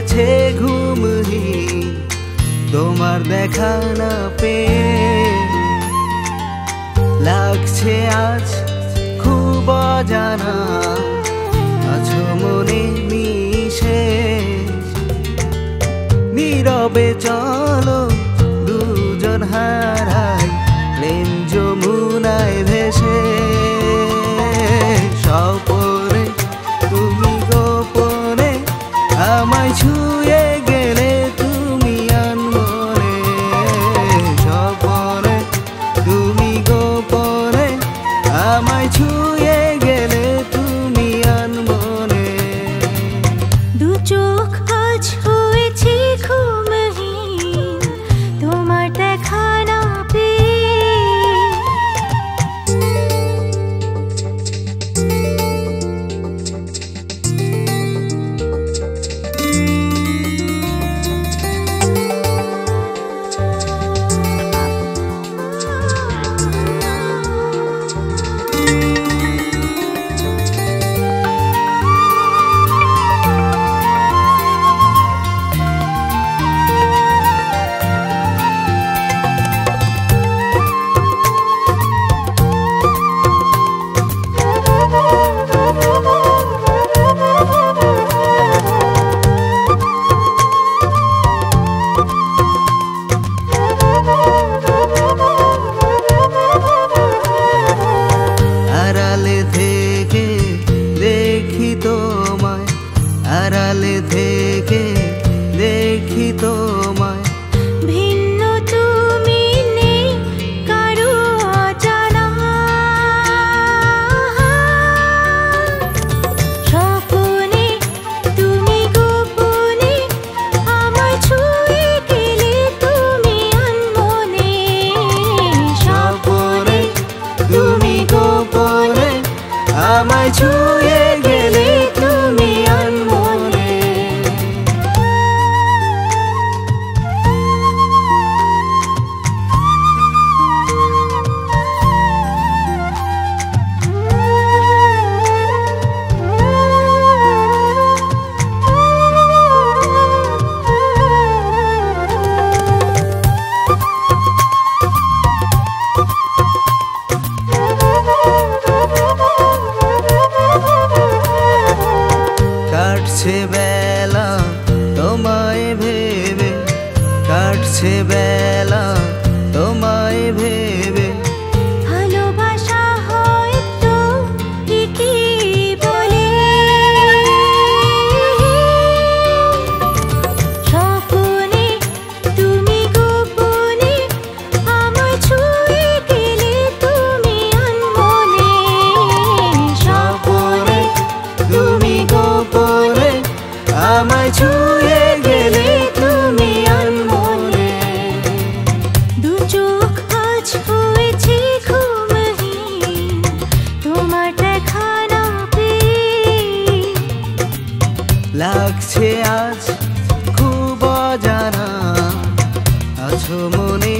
হয়েছে ঘুমহীন তোমার দেখা না পেয়ে। লাগছে আজ খুব অজানা, আছো মনে মিশে। নীরবে চলো দুজন হারাই প্রেম যমুনায় ভেসে। স্বপনে তুমি গোপনে আমায় ছুঁয়ে গেলে তুমি আনমনে। স্বপনে তুমি গোপনে আমায় ছুঁয়ে গেলে তুমি আনমনে। দু চোখ আজ হয়েছে ঘুমহীন তোমার দেখা না পেয়ে। আড়ালে থেকে দেখি তোমায়, আড়ালে থেকে দেখি তোমায়। ভিন্ন তুমি নেই কারো অজানা। স্বপনে তুমি গোপনে আমায় ছুঁয়ে গেলে তুমি আনমনে। স্বপনে তুমি গোপনে আমায় ছুঁয়ে গেলে তুমি আনমনে। কাটছে বেলা তোমায় ভেবে, কাটছে বেলা তোমায় ভেবে। ভালোবাসা হয়তো একে বলে। স্বপনে তুমি গোপনে আমায় ছুঁয়ে গেলে তুমি আনমনে। স্বপনে তুমি গোপনে আমায় ছুঁয়ে গেলে তুমি আনমনে। দু চোখ আজ হয়েছে ঘুমহীন তোমার দেখা না পেয়ে। লাগছে আজ খুব অজানা, আছো মনে